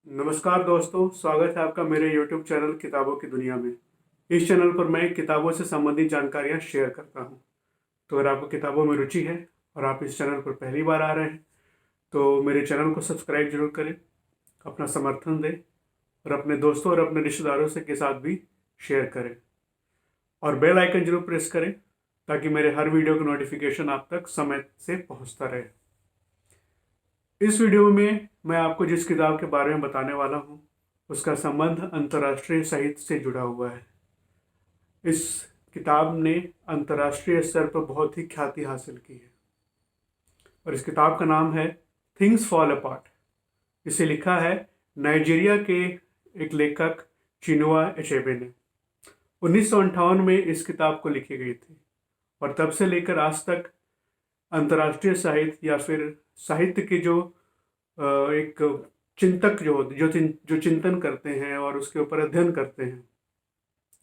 नमस्कार दोस्तों, स्वागत है आपका मेरे YouTube चैनल किताबों की दुनिया में। इस चैनल पर मैं किताबों से संबंधित जानकारियाँ शेयर करता हूँ। तो अगर आपको किताबों में रुचि है और आप इस चैनल पर पहली बार आ रहे हैं तो मेरे चैनल को सब्सक्राइब जरूर करें, अपना समर्थन दें और अपने दोस्तों और अपने रिश्तेदारों से के साथ भी शेयर करें और बेल आइकन जरूर प्रेस करें ताकि मेरे हर वीडियो का नोटिफिकेशन आप तक समय से पहुँचता रहे। इस वीडियो में मैं आपको जिस किताब के बारे में बताने वाला हूँ उसका संबंध अंतर्राष्ट्रीय साहित्य से जुड़ा हुआ है। इस किताब ने अंतर्राष्ट्रीय स्तर पर बहुत ही ख्याति हासिल की है और इस किताब का नाम है थिंग्स फॉल अपार्ट। इसे लिखा है नाइजीरिया के एक लेखक चिनुआ अचेबे ने। 1958 में इस किताब को लिखी गई थी और तब से लेकर आज तक अंतर्राष्ट्रीय साहित्य या फिर साहित्य के जो एक चिंतक जो चिंतन करते हैं और उसके ऊपर अध्ययन करते हैं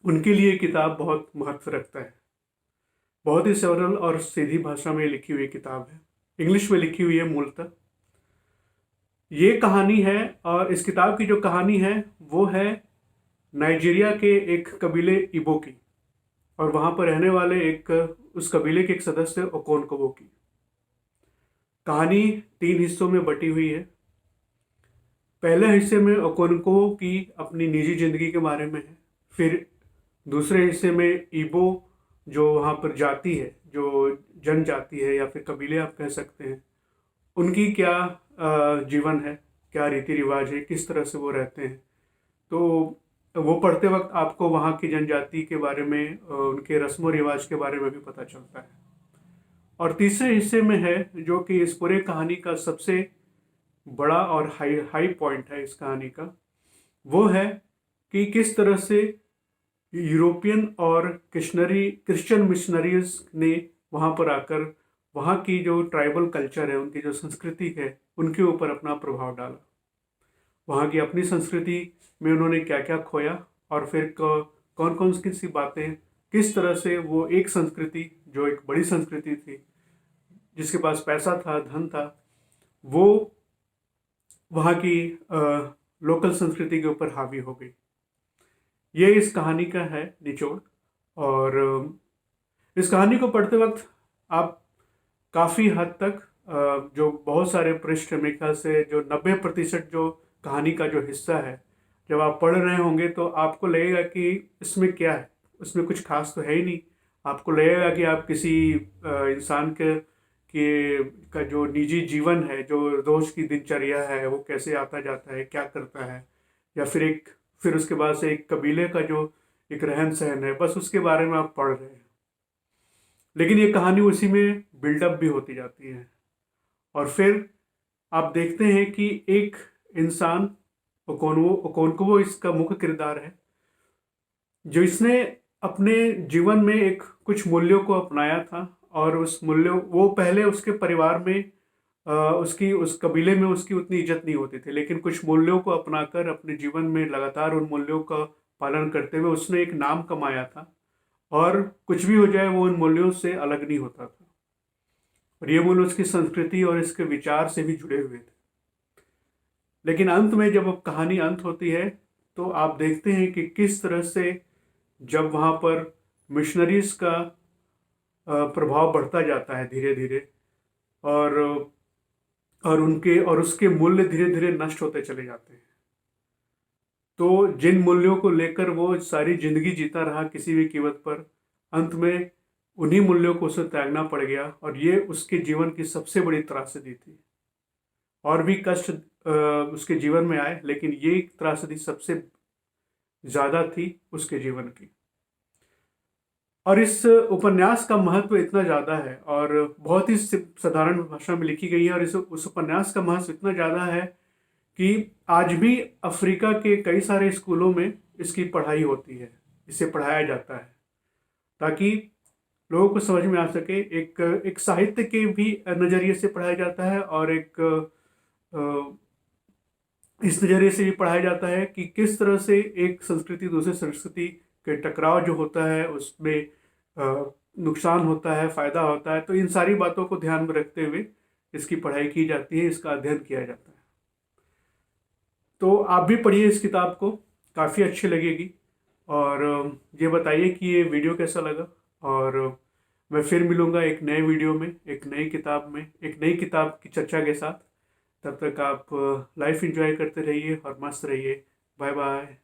उनके लिए किताब बहुत महत्व रखता है। बहुत ही सरल और सीधी भाषा में लिखी हुई किताब है, इंग्लिश में लिखी हुई है मूलतः। ये कहानी है और इस किताब की जो कहानी है वो है नाइजीरिया के एक कबीले इबो की और वहाँ पर रहने वाले उस कबीले के एक सदस्य ओकोनकोवो की। कहानी 3 हिस्सों में बटी हुई है। पहले हिस्से में ओकोनकोवो की अपनी निजी जिंदगी के बारे में है। फिर दूसरे हिस्से में इबो जो वहाँ पर जाति है, जो जनजाति है या फिर कबीले आप कह सकते हैं, उनकी क्या जीवन है, क्या रीति रिवाज है, किस तरह से वो रहते हैं। तो वो पढ़ते वक्त आपको वहाँ की जनजाति के बारे में, उनके रस्म रिवाज के बारे में भी पता चलता है। और तीसरे हिस्से में है जो कि इस पूरे कहानी का सबसे बड़ा और हाई पॉइंट है इस कहानी का, वो है कि किस तरह से यूरोपियन और क्रिश्चियन मिशनरीज ने वहाँ पर आकर वहाँ की जो ट्राइबल कल्चर है, उनकी जो संस्कृति है, उनके ऊपर अपना प्रभाव डाला। वहाँ की अपनी संस्कृति में उन्होंने क्या क्या खोया और फिर कौन कौन सी बातें, किस तरह से वो एक संस्कृति जो एक बड़ी संस्कृति थी, जिसके पास पैसा था, धन था, वो वहाँ की लोकल संस्कृति के ऊपर हावी हो गई। ये इस कहानी का है निचोड़। और इस कहानी को पढ़ते वक्त आप काफ़ी हद तक जो बहुत सारे पृष्ठ, मेरे ख्याल से जो 90% जो कहानी का जो हिस्सा है, जब आप पढ़ रहे होंगे तो आपको लगेगा कि इसमें क्या है, उसमें कुछ खास तो है ही नहीं। आपको लगेगा कि आप किसी इंसान का जो निजी जीवन है, जो रोज की दिनचर्या है, वो कैसे आता जाता है, क्या करता है, या फिर उसके बाद से एक कबीले का जो एक रहन सहन है, बस उसके बारे में आप पढ़ रहे हैं। लेकिन ये कहानी उसी में बिल्डअप भी होती जाती है और फिर आप देखते हैं कि एक इंसान ओकोनकोवो इसका मुख्य किरदार है, जो इसने अपने जीवन में कुछ मूल्यों को अपनाया था और उस मूल्यों, वो पहले उसके परिवार में उसकी उस कबीले में उसकी उतनी इज्जत नहीं होती थी, लेकिन कुछ मूल्यों को अपनाकर अपने जीवन में लगातार उन मूल्यों का पालन करते हुए उसने एक नाम कमाया था और कुछ भी हो जाए वो उन मूल्यों से अलग नहीं होता था। और ये मूल्य उसकी संस्कृति और इसके विचार से भी जुड़े हुए थे। लेकिन अंत में जब अब कहानी अंत होती है तो आप देखते हैं कि किस तरह से जब वहाँ पर मिशनरीज का प्रभाव बढ़ता जाता है धीरे धीरे, और उसके मूल्य धीरे धीरे नष्ट होते चले जाते हैं। तो जिन मूल्यों को लेकर वो सारी जिंदगी जीता रहा किसी भी कीमत पर, अंत में उन्हीं मूल्यों को उसे त्यागना पड़ गया और ये उसके जीवन की सबसे बड़ी त्रासदी थी। और भी कष्ट उसके जीवन में आए, लेकिन ये त्रासदी सबसे ज़्यादा थी उसके जीवन की। और इस उपन्यास का महत्व इतना ज़्यादा है और बहुत ही साधारण भाषा में लिखी गई है, और उस उपन्यास का महत्व इतना ज़्यादा है कि आज भी अफ्रीका के कई सारे स्कूलों में इसकी पढ़ाई होती है, इसे पढ़ाया जाता है ताकि लोगों को समझ में आ सके। एक साहित्य के भी नज़रिए से पढ़ाया जाता है और इस नज़रिए से भी पढ़ाया जाता है कि किस तरह से एक संस्कृति दूसरे संस्कृति के टकराव जो होता है उसमें नुकसान होता है, फ़ायदा होता है। तो इन सारी बातों को ध्यान में रखते हुए इसकी पढ़ाई की जाती है, इसका अध्ययन किया जाता है। तो आप भी पढ़िए इस किताब को, काफ़ी अच्छी लगेगी। और ये बताइए कि ये वीडियो कैसा लगा। और मैं फिर मिलूँगा एक नए वीडियो में, एक नई किताब में, एक नई किताब की चर्चा के साथ। तब तक आप लाइफ एंजॉय करते रहिए और मस्त रहिए। Bye bye.